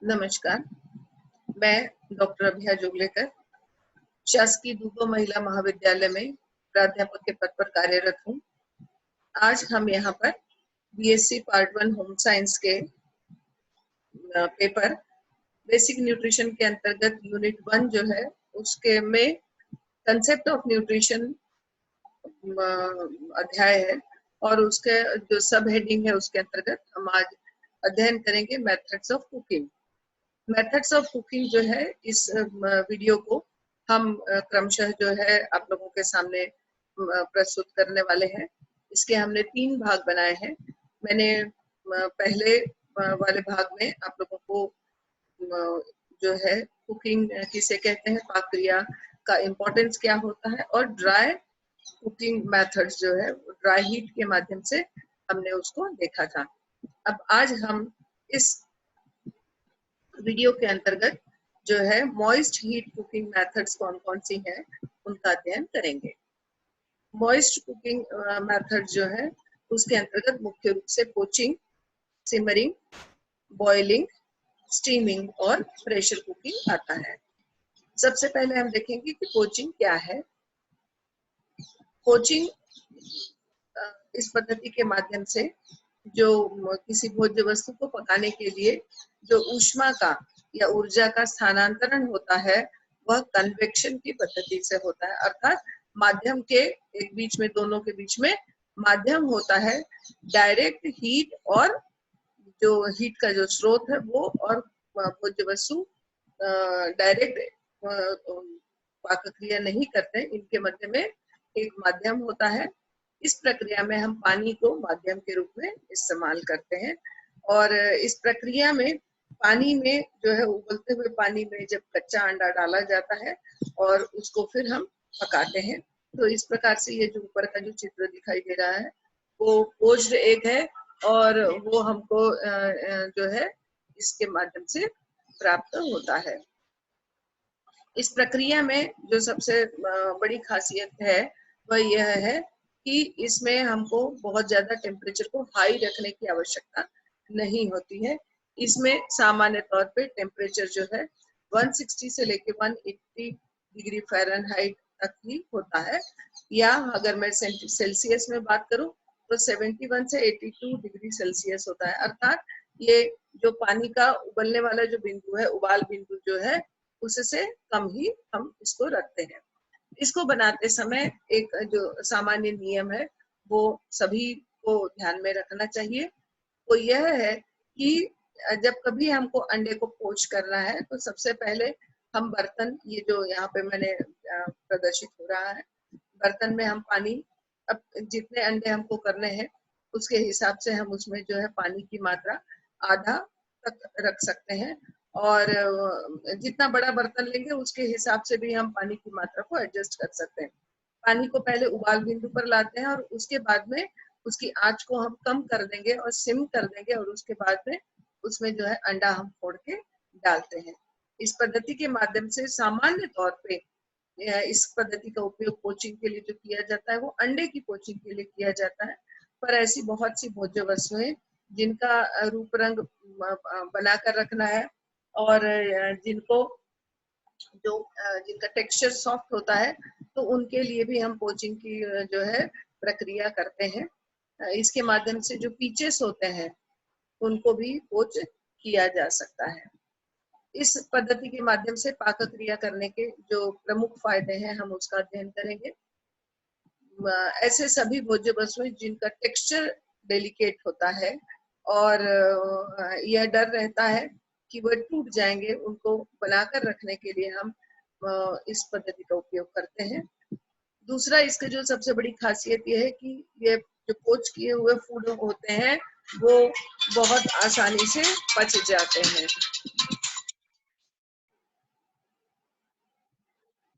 नमस्कार, मैं डॉक्टर अभिया जोगलेकर शासकीय दूबा महिला महाविद्यालय में प्राध्यापक के पद पर कार्यरत हूँ। आज हम यहाँ पर बीएससी पार्ट 1 होम साइंस के पेपर बेसिक न्यूट्रिशन के अंतर्गत यूनिट 1 जो है उसके में कंसेप्ट ऑफ न्यूट्रिशन अध्याय है और उसके जो सब हेडिंग है उसके अंतर्गत हम आज अध्ययन करेंगे methods of cooking. Methods of cooking जो है इस वीडियो को हम क्रमशः जो है आप लोगों के सामने प्रस्तुत करने वाले हैं। इसके हमने 3 भाग बनाए हैं। मैंने पहले वाले भाग में आप लोगों को जो है कुकिंग किसे कहते हैं, पाक क्रिया का इम्पोर्टेंस क्या होता है और ड्राई कुकिंग मेथड्स जो है ड्राई हीट के माध्यम से हमने उसको देखा था। अब आज हम इस वीडियो के अंतर्गत जो है मॉइस्ट हीट कुकिंग मेथड्स कौन कौन सी हैं उनका अध्ययन करेंगे। मॉइस्ट कुकिंग मेथड जो है उसके अंतर्गत मुख्य रूप से पोचिंग, सिमरिंग, बॉइलिंग, स्टीमिंग और प्रेशर कुकिंग आता है। सबसे पहले हम देखेंगे कि पोचिंग क्या है। पोचिंग इस पद्धति के माध्यम से जो किसी भोज्य वस्तु को पकाने के लिए जो ऊष्मा का या ऊर्जा का स्थानांतरण होता है वह कन्वेक्शन की पद्धति से होता है, अर्थात माध्यम के एक बीच में, दोनों के बीच में माध्यम होता है। डायरेक्ट हीट और जो हीट का जो स्रोत है वो और भोज्य वस्तु डायरेक्ट पाक क्रिया नहीं करते, इनके मध्य में एक माध्यम होता है। इस प्रक्रिया में हम पानी को माध्यम के रूप में इस्तेमाल करते हैं और इस प्रक्रिया में पानी में जो है उबलते हुए पानी में जब कच्चा अंडा डाला जाता है और उसको फिर हम पकाते हैं। तो इस प्रकार से ये जो ऊपर का जो चित्र दिखाई दे रहा है वो पोच्ड एग है और वो हमको जो है इसके माध्यम से प्राप्त होता है। इस प्रक्रिया में जो सबसे बड़ी खासियत है वह यह है कि इसमें हमको बहुत ज्यादा टेम्परेचर को हाई रखने की आवश्यकता नहीं होती है। इसमें सामान्य तौर पे टेम्परेचर जो है 160 से लेके 180 डिग्री फ़ारेनहाइट तक ही होता है, या अगर मैं सेल्सियस में बात करूं तो 71 से 82 डिग्री सेल्सियस होता है। अर्थात ये जो पानी का उबलने वाला जो बिंदु है, उबाल बिंदु जो है, उससे कम ही हम इसको रखते हैं। इसको बनाते समय एक जो सामान्य नियम है वो सभी को ध्यान में रखना चाहिए, वो यह है कि जब कभी हमको अंडे को पोच करना है तो सबसे पहले हम बर्तन, ये जो यहाँ पे मैंने प्रदर्शित हो रहा है, बर्तन में हम पानी, अब जितने अंडे हमको करने हैं उसके हिसाब से हम उसमें जो है पानी की मात्रा आधा तक रख सकते हैं और जितना बड़ा बर्तन लेंगे उसके हिसाब से भी हम पानी की मात्रा को एडजस्ट कर सकते हैं। पानी को पहले उबाल बिंदु पर लाते हैं और उसके बाद में उसकी आंच को हम कम कर देंगे और सिम कर देंगे और उसके बाद में उसमें जो है अंडा हम फोड़ के डालते हैं। इस पद्धति के माध्यम से सामान्य तौर पे इस पद्धति का उपयोग पोचिंग के लिए जो किया जाता है वो अंडे की पोचिंग के लिए किया जाता है। पर ऐसी बहुत सी भोज्य वस्तुएं जिनका रूप रंग बनाकर रखना है और जिनको जिनका टेक्सचर सॉफ्ट होता है तो उनके लिए भी हम पोचिंग की जो है प्रक्रिया करते हैं। इसके माध्यम से जो पीचेस होते हैं उनको भी पोच किया जा सकता है। इस पद्धति के माध्यम से पाक क्रिया करने के जो प्रमुख फायदे हैं हम उसका अध्ययन करेंगे। ऐसे सभी भोज्य वस्तुएं जिनका टेक्सचर डेलिकेट होता है और यह डर रहता है कि वह टूट जाएंगे, उनको बनाकर रखने के लिए हम इस पद्धति का उपयोग करते हैं। दूसरा, इसके जो सबसे बड़ी खासियत यह है कि ये जो पोच किए हुए फूड होते हैं वो बहुत आसानी से पच जाते हैं।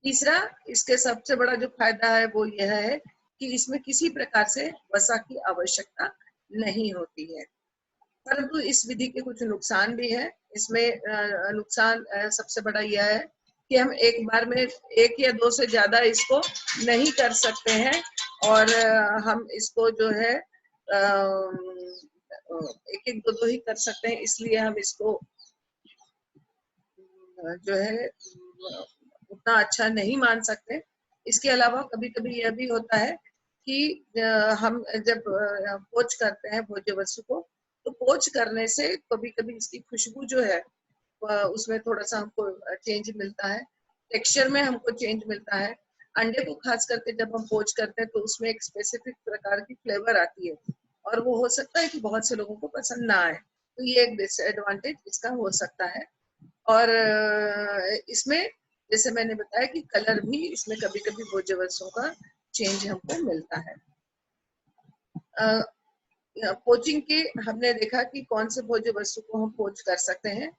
तीसरा, इसके सबसे बड़ा जो फायदा है वो यह है कि इसमें किसी प्रकार से वसा की आवश्यकता नहीं होती है, परंतु इस विधि के कुछ नुकसान भी है। इसमें नुकसान सबसे बड़ा यह है कि हम एक बार में 1 या 2 से ज्यादा इसको नहीं कर सकते हैं और हम इसको जो है एक एक दो ही कर सकते हैं, इसलिए हम इसको जो है उतना अच्छा नहीं मान सकते। इसके अलावा कभी कभी यह भी होता है कि हम जब पोंछ करते हैं भोज्य वस्तु को, तो पोंछ करने से कभी कभी इसकी खुशबू जो है उसमें थोड़ा सा हमको चेंज मिलता है, टेक्सचर में हमको चेंज मिलता है। अंडे को खास करके जब हम पोंछ करते हैं तो उसमें एक स्पेसिफिक प्रकार की फ्लेवर आती है, और वो हो सकता है कि बहुत से लोगों को पसंद ना आए, तो ये एक डिसएडवांटेज इसका हो सकता है। और इसमें जैसे मैंने बताया कि कलर भी इसमें कभी कभी भोज्य वस्तुओं का चेंज हमको मिलता है। पोचिंग के हमने देखा कि कौन से भोज्य वस्तु को हम पोच कर सकते हैं।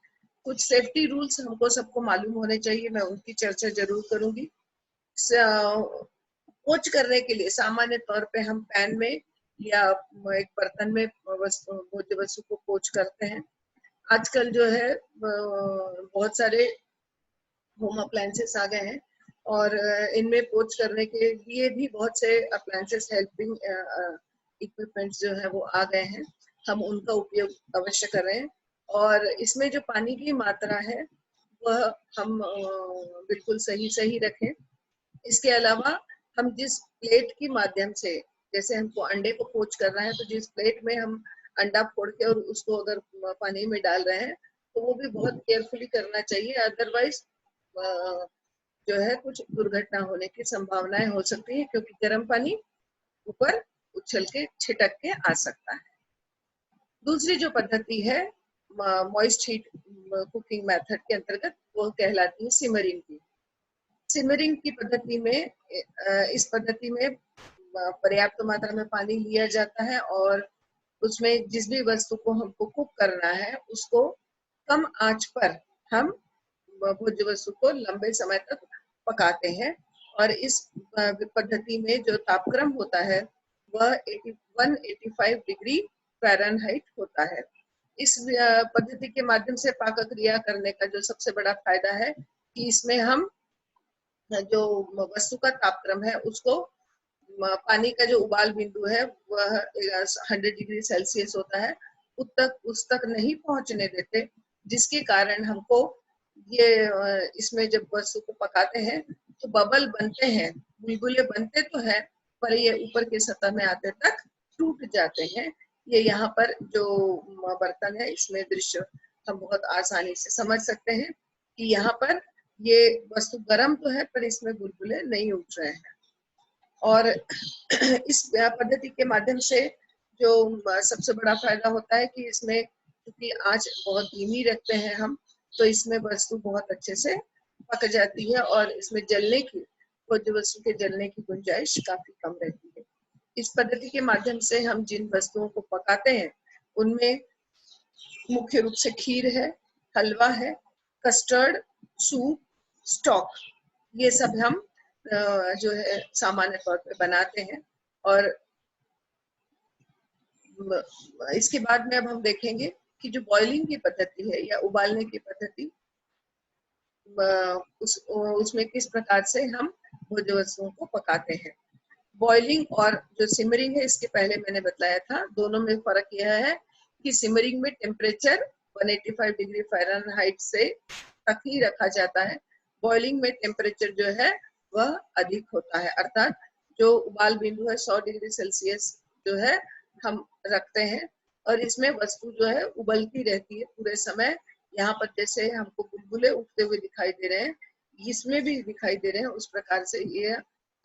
कुछ सेफ्टी रूल्स हमको सबको मालूम होने चाहिए, मैं उनकी चर्चा जरूर करूंगी। पोच करने के लिए सामान्य तौर पे हम पैन में या एक बर्तन में भोज्य वस्तु को पोच करते हैं। आजकल जो है बहुत सारे होम अप्लायंसेस आ गए हैं, और इनमें पोच करने के लिए भी बहुत से अप्लायंसेस हेल्पिंग इक्विपमेंट्स जो है वो आ गए हैं, हम उनका उपयोग अवश्य करें। और इसमें जो पानी की मात्रा है वह हम बिल्कुल सही सही रखें। इसके अलावा हम जिस प्लेट के माध्यम से, जैसे हमको अंडे को पोच करना है, तो जिस प्लेट में हम अंडा फोड़ के और उसको अगर पानी में डाल रहे हैं तो वो भी बहुत केयरफुली करना चाहिए, अदरवाइज जो है कुछ दुर्घटना होने की संभावनाएं हो सकती है, क्योंकि गर्म पानी ऊपर उछल के छिटक के आ सकता है। दूसरी जो पद्धति है मॉइस्ट हीट कुकिंग मेथड के अंतर्गत, वो कहलाती है सिमरिंग की। सिमरिंग की पद्धति में इस पद्धति में पर्याप्त मात्रा में पानी लिया जाता है, और उसमें जिस भी वस्तु को हमको कुक करना है उसको कम आंच पर हम भोज्य वस्तु को लंबे समय तक पकाते हैं। और इस पद्धति में जो तापक्रम होता है वह 185 डिग्री फ़ारेनहाइट होता है। इस पद्धति के माध्यम से पाक क्रिया करने का जो सबसे बड़ा फायदा है कि इसमें हम जो वस्तु का तापक्रम है उसको, पानी का जो उबाल बिंदु है वह 100 डिग्री सेल्सियस होता है, उस तक नहीं पहुंचने देते, जिसके कारण हमको ये इसमें जब वस्तु को पकाते हैं तो बबल बनते हैं, बुलबुले बनते तो है, पर ये ऊपर के सतह में आते तक टूट जाते हैं। ये यहाँ पर जो बर्तन है इसमें दृश्य हम बहुत आसानी से समझ सकते हैं कि यहाँ पर ये वस्तु गर्म तो है पर इसमें बुलबुले नहीं उठ रहे हैं। और इस पद्धति के माध्यम से जो सबसे बड़ा फायदा होता है कि इसमें क्योंकि आंच बहुत धीमी रखते हैं हम, तो इसमें वस्तु बहुत अच्छे से पक जाती है, और इसमें जलने की, भोज्य वस्तु के जलने की गुंजाइश काफी कम रहती है। इस पद्धति के माध्यम से हम जिन वस्तुओं को पकाते हैं उनमें मुख्य रूप से खीर है, हलवा है, कस्टर्ड, सूप, स्टॉक, ये सब हम जो है सामान्य तौर पे बनाते हैं। और इसके बाद में अब हम देखेंगे कि जो बॉइलिंग की पद्धति है या उबालने की पद्धति, उसमें किस प्रकार से हम भोज्य वस्तुओं को पकाते हैं। बॉइलिंग और जो सिमरिंग है, इसके पहले मैंने बताया था, दोनों में फर्क यह है कि सिमरिंग में टेम्परेचर 185 डिग्री फ़ारेनहाइट से तक ही रखा जाता है, बॉइलिंग में टेम्परेचर जो है वह अधिक होता है, अर्थात जो उबाल बिंदु है 100 डिग्री सेल्सियस जो है हम रखते हैं, और इसमें वस्तु जो है उबलती रहती है पूरे समय। यहाँ पर जैसे हमको बुलबुले उठते हुए दिखाई दे रहे हैं, इसमें भी दिखाई दे रहे हैं, उस प्रकार से ये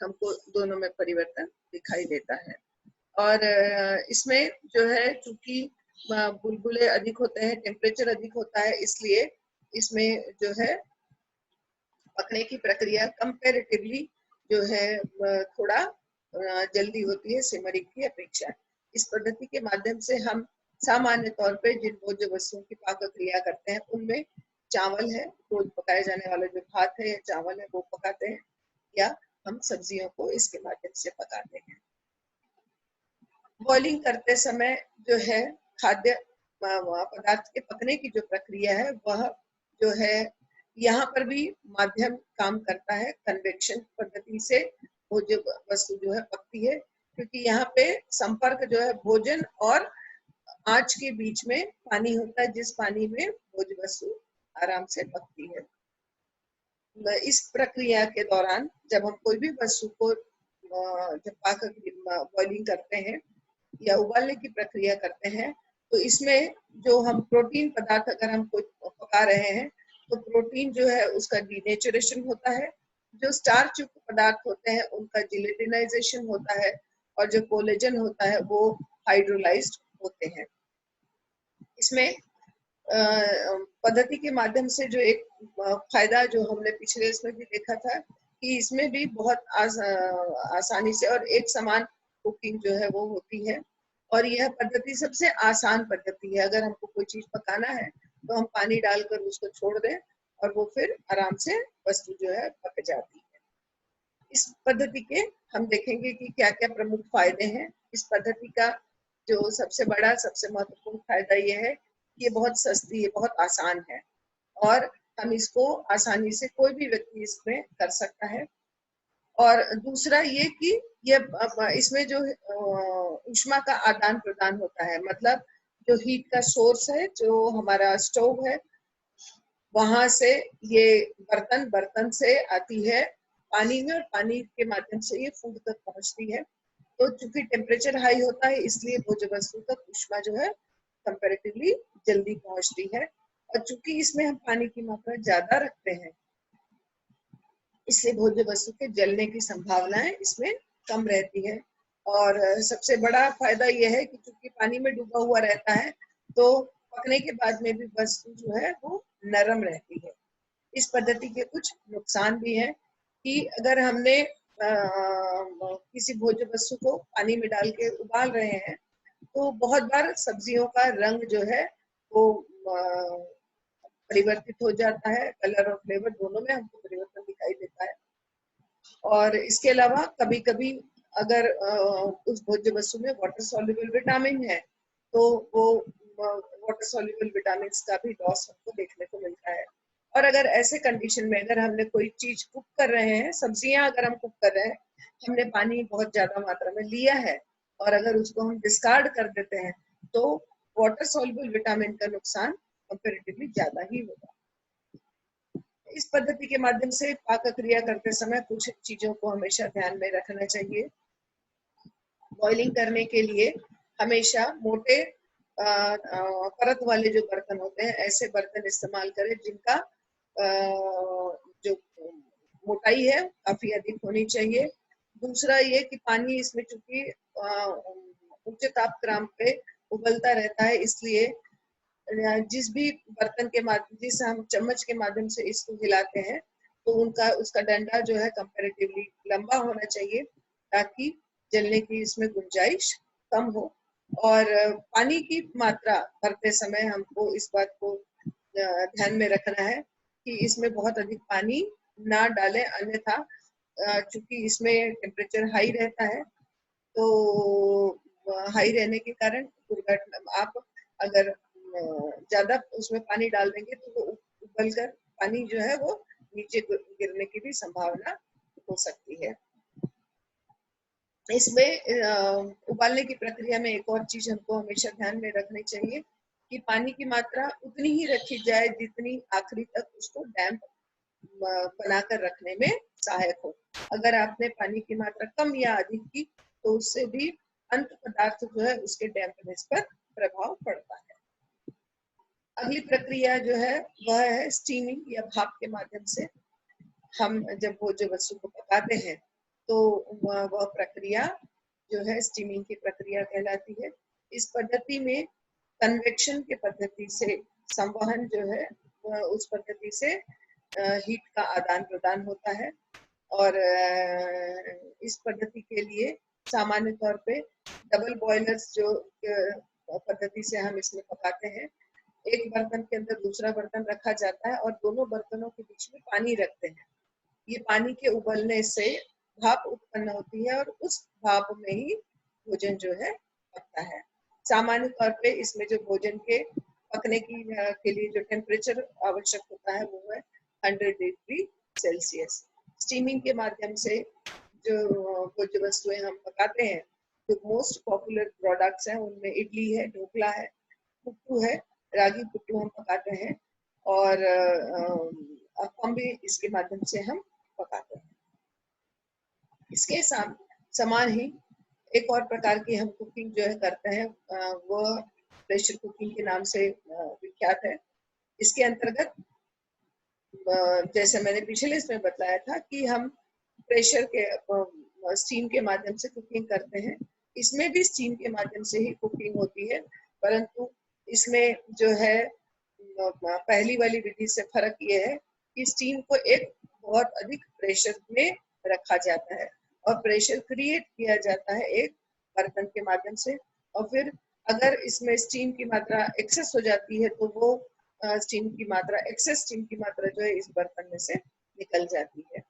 हमको दोनों में परिवर्तन दिखाई देता है। और इसमें जो है चूंकि बुलबुले अधिक होते हैं, टेम्परेचर अधिक होता है, इसलिए इसमें जो है पकने की प्रक्रिया कंपैरेटिवली जो है थोड़ा जल्दी होती है सिमरिंग की अपेक्षा। इस पद्धति के माध्यम से हम सामान्य तौर पे जिन भोज्य वस्तुओं की पाक क्रिया करते हैं उनमें चावल है, रोज पकाए जाने वाला जो भात है या चावल है वो पकाते हैं, या हम सब्जियों को इसके माध्यम से पकाते हैं। बॉइलिंग करते समय जो है खाद्य पदार्थ के पकने की जो प्रक्रिया है वह जो है यहाँ पर भी माध्यम काम करता है, कन्वेक्शन पद्धति से भोज्य वस्तु जो है पकती है, क्योंकि यहाँ पे संपर्क जो है भोजन और आंच के बीच में पानी होता है, जिस पानी में भोज्य वस्तु आराम से पकती है। इस प्रक्रिया के दौरान जब हम कोई भी वस्तु को जब पाक बॉइलिंग करते हैं या उबालने की प्रक्रिया करते हैं, तो इसमें जो हम प्रोटीन पदार्थ अगर हम कोई पका रहे हैं, तो प्रोटीन जो है उसका डीनेचुरेशन होता है, जो स्टार्च युक्त पदार्थ होते हैं उनका जिलेटिनाइजेशन होता है, और जो कोलेजन होता है वो हाइड्रोलाइज्ड होते हैं। इसमें पद्धति के माध्यम से जो एक फायदा जो हमने पिछले इसमें भी देखा था कि इसमें भी बहुत आसानी से और एक समान कुकिंग जो है वो होती है, और यह पद्धति सबसे आसान पद्धति है। अगर हमको कोई चीज पकाना है तो हम पानी डालकर उसको छोड़ दें और वो फिर आराम से वस्तु जो है पक जाती है। इस पद्धति के हम देखेंगे कि क्या क्या प्रमुख फायदे हैं। इस पद्धति का जो सबसे बड़ा सबसे महत्वपूर्ण फायदा ये है कि ये बहुत सस्ती है, बहुत आसान है, और हम इसको आसानी से कोई भी व्यक्ति इसमें कर सकता है। और दूसरा ये कि ये इसमें जो ऊष्मा का आदान प्रदान होता है, मतलब जो हीट का सोर्स है, जो हमारा स्टोव है, वहां से ये बर्तन से आती है पानी में, और पानी के माध्यम से ये फूड तक पहुंचती है। तो चूंकि टेम्परेचर हाई होता है, इसलिए भोज्य वस्तु तक ऊष्मा जो है कंपैरेटिवली जल्दी पहुंचती है। और चूंकि इसमें हम पानी की मात्रा ज्यादा रखते हैं, इसलिए भोज्य वस्तु के जलने की संभावनाएं इसमें कम रहती है। और सबसे बड़ा फायदा यह है कि चूंकि पानी में डूबा हुआ रहता है, तो पकने के बाद में भी वस्तु जो है वो नरम रहती है। इस पद्धति के कुछ नुकसान भी हैं कि अगर हमने किसी भोज्य वस्तु को पानी में डाल के उबाल रहे हैं, तो बहुत बार सब्जियों का रंग जो है वो परिवर्तित हो जाता है, कलर और फ्लेवर दोनों में हमको परिवर्तन दिखाई देता है। और इसके अलावा कभी कभी अगर उस भोज्य वस्तु में वाटर सॉल्युबल विटामिन है, तो वो वाटर सॉल्युबल विटामिन का भी लॉस हमको देखने को मिलता है। और अगर ऐसे कंडीशन में अगर हमने कोई चीज कुक कर रहे हैं, सब्जियां अगर हम कुक कर रहे हैं, हमने पानी बहुत ज्यादा मात्रा में लिया है, और अगर उसको हम डिस्कार्ड कर देते हैं, तो वाटर सॉल्युबल विटामिन का नुकसान कंपैरेटिवली ज्यादा ही होगा। इस पद्धति के माध्यम से पाक क्रिया करते समय कुछ चीजों को हमेशा ध्यान में रखना चाहिए। बॉइलिंग करने के लिए हमेशा मोटे परत वाले जो बर्तन होते हैं, ऐसे बर्तन इस्तेमाल करें जिनका जो मोटाई है काफी अधिक होनी चाहिए। दूसरा ये कि पानी इसमें चूंकि उच्च तापक्रम पे उबलता रहता है, इसलिए जिस भी बर्तन के माध्यम जिस हम चम्मच के माध्यम से इसको हिलाते हैं, तो उसका डंडा जो है कंपैरेटिवली लंबा होना चाहिए, ताकि जलने की इसमें गुंजाइश कम हो। और पानी की मात्रा भरते समय हमको इस बात को ध्यान में रखना है कि इसमें बहुत अधिक पानी ना डालें, अन्यथा चूंकि इसमें टेम्परेचर हाई रहता है, तो हाई रहने के कारण दुर्घटना, आप अगर ज्यादा उसमें पानी डाल देंगे तो वो उबल कर पानी जो है वो नीचे गिरने की भी संभावना हो सकती है। इसमें उबालने की प्रक्रिया में एक और चीज हमको हमेशा ध्यान में रखनी चाहिए कि पानी की मात्रा उतनी ही रखी जाए जितनी आखिरी तक उसको डैम्प बनाकर रखने में सहायक हो। अगर आपने पानी की मात्रा कम या अधिक की, तो उससे भी अंत पदार्थ जो है उसके डैम्पनेस पर प्रभाव पड़ता है। अगली प्रक्रिया जो है वह है स्टीमिंग या भाप के माध्यम से। हम जब भोज्य वस्तु को पकाते हैं, तो वह प्रक्रिया जो है स्टीमिंग की प्रक्रिया कहलाती है। इस पद्धति में कन्वेक्शन की पद्धति से संवहन जो है उस पद्धति से हीट का आदान प्रदान होता है। और इस पद्धति के लिए सामान्य तौर पे डबल बॉयलर्स जो पद्धति से हम इसमें पकाते हैं, एक बर्तन के अंदर दूसरा बर्तन रखा जाता है और दोनों बर्तनों के बीच में पानी रखते हैं। ये पानी के उबलने से भाप उत्पन्न होती है, और उस भाप में ही भोजन जो है पकता है। सामान्य तौर पे इसमें जो भोजन के पकने के लिए जो टेम्परेचर आवश्यक होता है वो है 100 डिग्री सेल्सियस। स्टीमिंग के माध्यम से जो भोज्य वस्तुएं हम पकाते हैं, जो मोस्ट पॉपुलर प्रोडक्ट्स हैं उनमें इडली है, ढोकला है, पुट्टू है, रागी पुट्टू हम पकाते हैं, और कम भी इसके माध्यम से हम पकाते हैं। इसके समान ही एक और प्रकार की हम कुकिंग जो है करते हैं, वो प्रेशर कुकिंग के नाम से विख्यात है। इसके अंतर्गत जैसे मैंने पिछले इसमें बताया था कि हम प्रेशर के स्टीम के माध्यम से कुकिंग करते हैं। इसमें भी स्टीम के माध्यम से ही कुकिंग होती है, परंतु इसमें जो है पहली वाली विधि से फर्क ये है कि स्टीम को एक बहुत अधिक प्रेशर में रखा जाता है और प्रेशर क्रिएट किया जाता है एक बर्तन के माध्यम से, और फिर अगर इसमें स्टीम की मात्रा एक्सेस हो जाती है तो वो एक्सेस स्टीम की मात्रा जो है इस बर्तन में से निकल जाती है।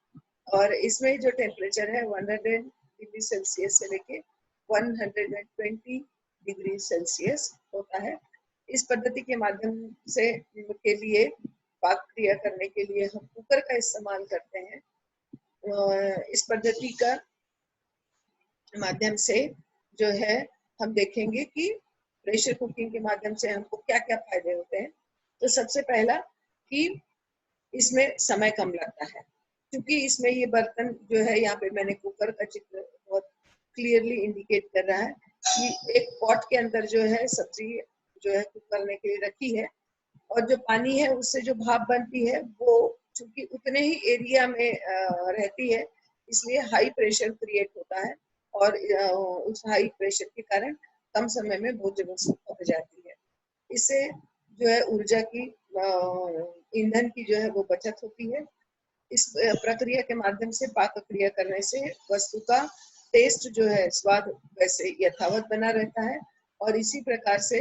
और इसमें जो टेम्परेचर है 100 डिग्री सेल्सियस से लेके 120 डिग्री सेल्सियस होता है। इस पद्धति के माध्यम से के लिए पाक क्रिया करने के लिए हम कुकर का इस्तेमाल करते हैं। इस पद्धति का माध्यम से जो है हम देखेंगे कि प्रेशर कुकिंग के माध्यम से हमको क्या क्या फायदे होते हैं। तो सबसे पहला कि इसमें समय कम लगता है, क्योंकि इसमें ये बर्तन जो है, यहाँ पे मैंने कुकर का चित्र बहुत क्लियरली इंडिकेट कर रहा है कि एक पॉट के अंदर जो है सब्जी जो है कुक करने के लिए रखी है, और जो पानी है उससे जो भाप बनती है वो चूंकि उतने ही एरिया में रहती है, इसलिए हाई प्रेशर क्रिएट होता है और उस हाई प्रेशर के कारण कम समय में भोज्य वस्तु पक जाती है। इससे जो है ऊर्जा की ईंधन की जो है वो बचत होती है। इस प्रक्रिया के माध्यम से पाक क्रिया करने से वस्तु का टेस्ट जो है, स्वाद वैसे यथावत बना रहता है, और इसी प्रकार से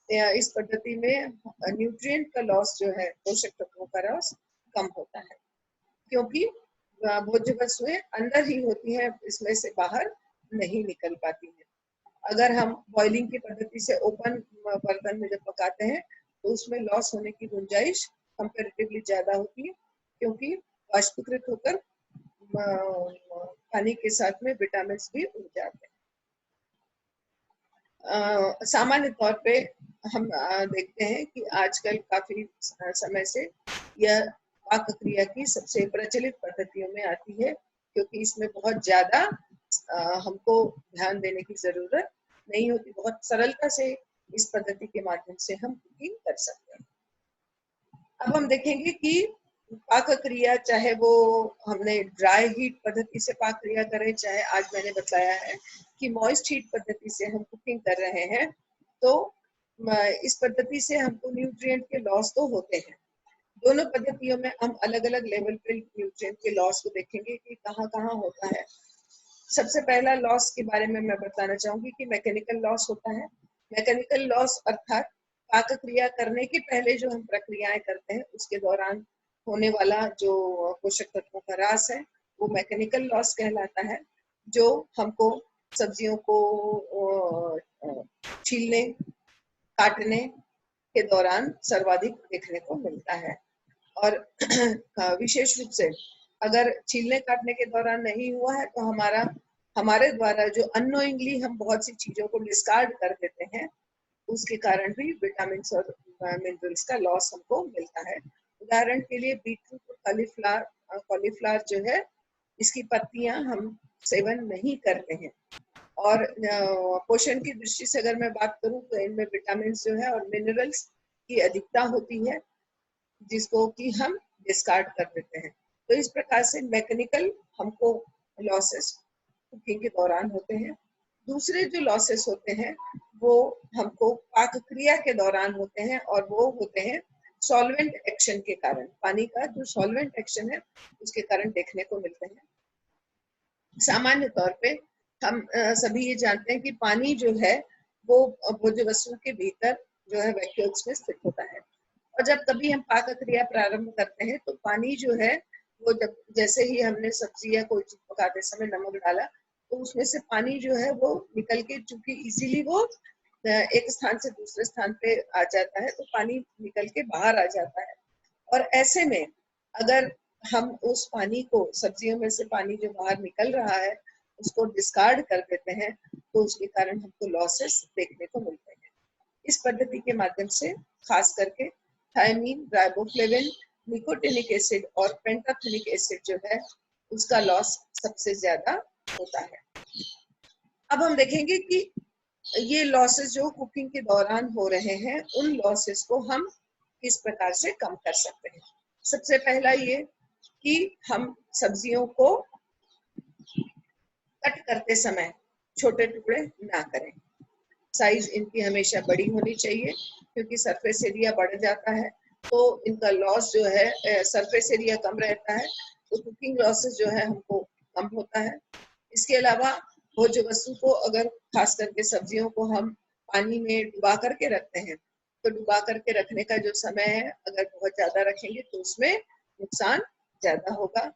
इस पद्धति में न्यूट्रिएंट का लॉस जो है, पोषक तत्वों का लॉस कम होता है, क्योंकि भोज्य वस्तुएं अंदर ही होती हैं, इसमें से बाहर नहीं निकल पाती हैं। अगर हम बॉइलिंग की पद्धति से ओपन बर्तन में जब पकाते हैं तो उसमें लॉस होने की गुंजाइश कंपैरेटिवली ज्यादा होती है, क्योंकि वाष्पीकृत होकर पानी के साथ में विटामिन भी उड़ जाते हैं। सामान्य तौर पे हम देखते हैं कि आजकल काफी समय से यह पाक क्रिया की सबसे प्रचलित पद्धतियों में आती है, क्योंकि इसमें बहुत ज्यादा हमको ध्यान देने की जरूरत नहीं होती। बहुत सरलता से इस पद्धति के माध्यम से हम कुकिंग कर सकते हैं। अब हम देखेंगे कि पाक क्रिया, चाहे वो हमने ड्राई हीट पद्धति से पाक क्रिया करें, चाहे आज मैंने बताया है कि मॉइस्ट हीट पद्धति से हम कुकिंग कर रहे हैं, तो इस पद्धति से हमको न्यूट्रिएंट के लॉस तो होते हैं। दोनों पद्धतियों में हम अलग अलग लेवल पे न्यूट्रिएंट के लॉस को देखेंगे कि कहाँ कहाँ होता है। सबसे पहला लॉस के बारे में मैं बताना चाहूंगी कि मैकेनिकल लॉस होता है। मैकेनिकल लॉस अर्थात पाक क्रिया करने के पहले जो हम प्रक्रियाएं करते हैं उसके दौरान होने वाला जो पोषक तत्वों का ह्रास है, वो मैकेनिकल लॉस कहलाता है, जो हमको सब्जियों को छीलने काटने के दौरान सर्वाधिक देखने को मिलता है। और विशेष रूप से अगर छीलने काटने के दौरान नहीं हुआ है तो हमारे द्वारा जो अननोइंगली हम बहुत सी चीजों को डिस्कार्ड कर देते हैं, उसके कारण भी विटामिन और मिनरल्स का लॉस हमको मिलता है। उदाहरण के लिए बीटरूट और कॉलीफ्लावर जो है, इसकी पत्तियां हम सेवन नहीं करते हैं। और पोषण की दृष्टि से अगर मैं बात करूं तो इनमें विटामिन जो है और मिनरल्स की अधिकता होती है, जिसको कि हम डिस्कार्ड कर देते हैं। तो इस प्रकार से मैकेनिकल हमको लॉसेस कुकिंग के दौरान होते हैं। दूसरे जो लॉसेस होते हैं वो हमको पाक क्रिया के दौरान होते हैं, और वो होते हैं सॉल्वेंट एक्शन के कारण। पानी का जो सॉल्वेंट एक्शन है उसके कारण देखने को मिलते हैं। सामान्य तौर पे हम सभी ये जानते हैं कि पानी जो है वो भोज्य वस्तु के भीतर जो है वैक्यूल्स में स्थित होता है, और जब कभी हम पाक क्रिया प्रारंभ करते हैं तो पानी जो है वो जैसे ही हमने सब्जी या कोई चीज पकाते समय नमक डाला तो उसमें से पानी जो है वो निकल के, चूंकि इजीली वो एक स्थान से दूसरे स्थान पे आ जाता है, तो पानी निकल के बाहर आ जाता है। और ऐसे में अगर हम उस पानी को, सब्जियों में से पानी जो बाहर निकल रहा है उसको डिस्कार्ड कर देते हैं, तो उसके कारण हमको लॉसेस देखने को मिलते हैं। इस पद्धति के माध्यम से खास करके थायमीन, राइबोफ्लेविन, निकोटिनिक एसिड और पेंटाथेनिक एसिड जो है उसका लॉस सबसे ज्यादा होता है। अब हम देखेंगे कि ये लॉसेस जो कुकिंग के दौरान हो रहे हैं उन लॉसेस को हम किस प्रकार से कम कर सकते हैं। सबसे पहला ये कि हम सब्जियों को कट करते समय छोटे टुकड़े ना करें। साइज इनकी हमेशा बड़ी होनी चाहिए क्योंकि सरफेस एरिया बढ़ जाता है तो इनका लॉस जो है, सरफेस एरिया कम रहता है तो कुकिंग लॉसेस जो है हमको कम होता है। इसके अलावा भोज्य वस्तु को अगर खास करके सब्जियों को हम पानी में डुबा करके रखते हैं तो डुबा करके रखने का जो समय है अगर बहुत ज्यादा रखेंगे तो उसमें नुकसान ज्यादा होगा।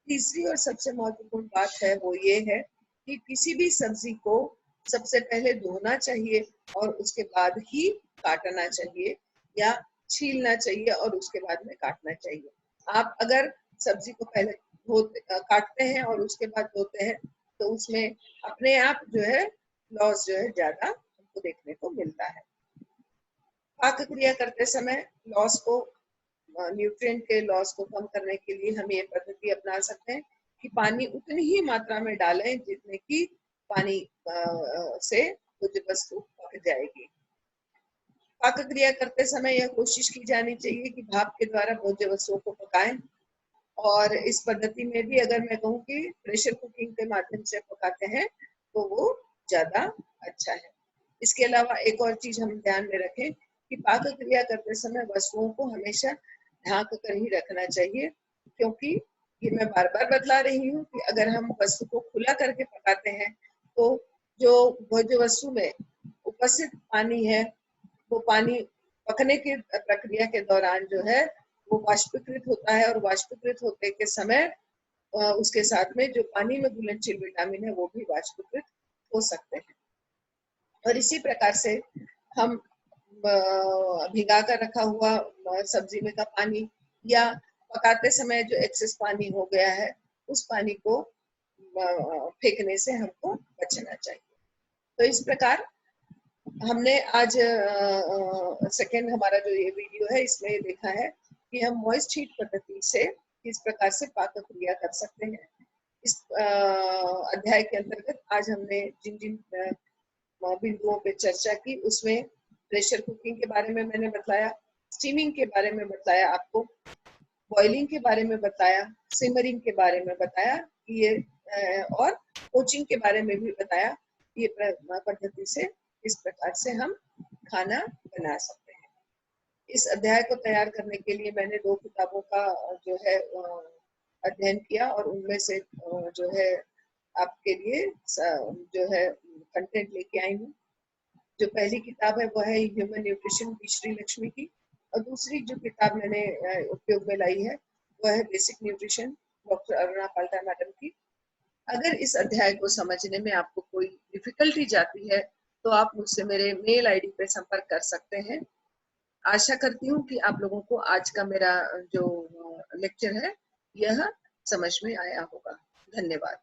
तीसरी और सबसे महत्वपूर्ण बात है वो ये है कि किसी भी सब्जी को सबसे पहले धोना चाहिए और उसके बाद ही काटना चाहिए या छीलना चाहिए और उसके बाद में काटना चाहिए। आप अगर सब्जी को पहले काटते हैं और उसके बाद धोते हैं तो उसमें अपने आप जो है लॉस जो है ज्यादा हमको देखने को मिलता है। पाक क्रिया करते समय लॉस को, न्यूट्रिएंट के लॉस को कम करने के लिए हम ये पद्धति अपना सकते हैं कि पानी उतनी ही मात्रा में डालें जितने की पानी से भोज्य वस्तु पक जाएगी। पाक क्रिया करते समय यह कोशिश की जानी चाहिए कि भाप के द्वारा भोज्य वस्तुओं को पकाएं और इस पद्धति में भी अगर मैं कहूँ कि प्रेशर कुकिंग के माध्यम से पकाते हैं तो वो ज्यादा अच्छा है। इसके अलावा एक और चीज हम ध्यान में रखें कि पाक क्रिया करते समय वस्तुओं को हमेशा ढांक कर ही रखना चाहिए क्योंकि ये मैं बार बार बतला रही हूँ कि अगर हम वस्तु को खुला करके पकाते हैं तो जो भोज्य वस्तु में उपस्थित पानी है वो पानी पकने की प्रक्रिया के दौरान जो है वो वाष्पीकृत होता है और वाष्पीकृत होते के समय उसके साथ में जो पानी में घुलनशील विटामिन है वो भी वाष्पीकृत हो सकते हैं। और इसी प्रकार से हम भिगा कर रखा हुआ सब्जी में का पानी या पकाते समय जो एक्सेस पानी हो गया है उस पानी को फेंकने से हमको बचना चाहिए। तो इस प्रकार हमने आज सेकेंड हमारा जो ये वीडियो है इसमें ये देखा है कि हम मॉइस्ट हीट पद्धति से किस प्रकार से पाक क्रिया कर सकते हैं। इस अध्याय के अंतर्गत आज हमने जिन जिन बिंदुओं पे चर्चा की उसमें प्रेशर कुकिंग के बारे में मैंने बताया, स्टीमिंग के बारे में बताया आपको, बॉइलिंग के बारे में बताया, सिमरिंग के बारे में बताया ये और पोचिंग के बारे में भी बताया। ये पद्धति से इस प्रकार से हम खाना बना सकते हैं। इस अध्याय को तैयार करने के लिए मैंने 2 किताबों का जो है अध्ययन किया और उनमें से जो है आपके लिए जो है कंटेंट लेके आई हूँ। जो पहली किताब है वह है ह्यूमन न्यूट्रिशन की श्री लक्ष्मी की और दूसरी जो किताब मैंने उपयोग में लाई है वह है बेसिक न्यूट्रिशन डॉक्टर अरुणा पाल्टा मैडम की। अगर इस अध्याय को समझने में आपको कोई डिफिकल्टी जाती है तो आप मुझसे मेरे मेल आईडी पे संपर्क कर सकते हैं। आशा करती हूँ कि आप लोगों को आज का मेरा जो लेक्चर है यह समझ में आया होगा। धन्यवाद।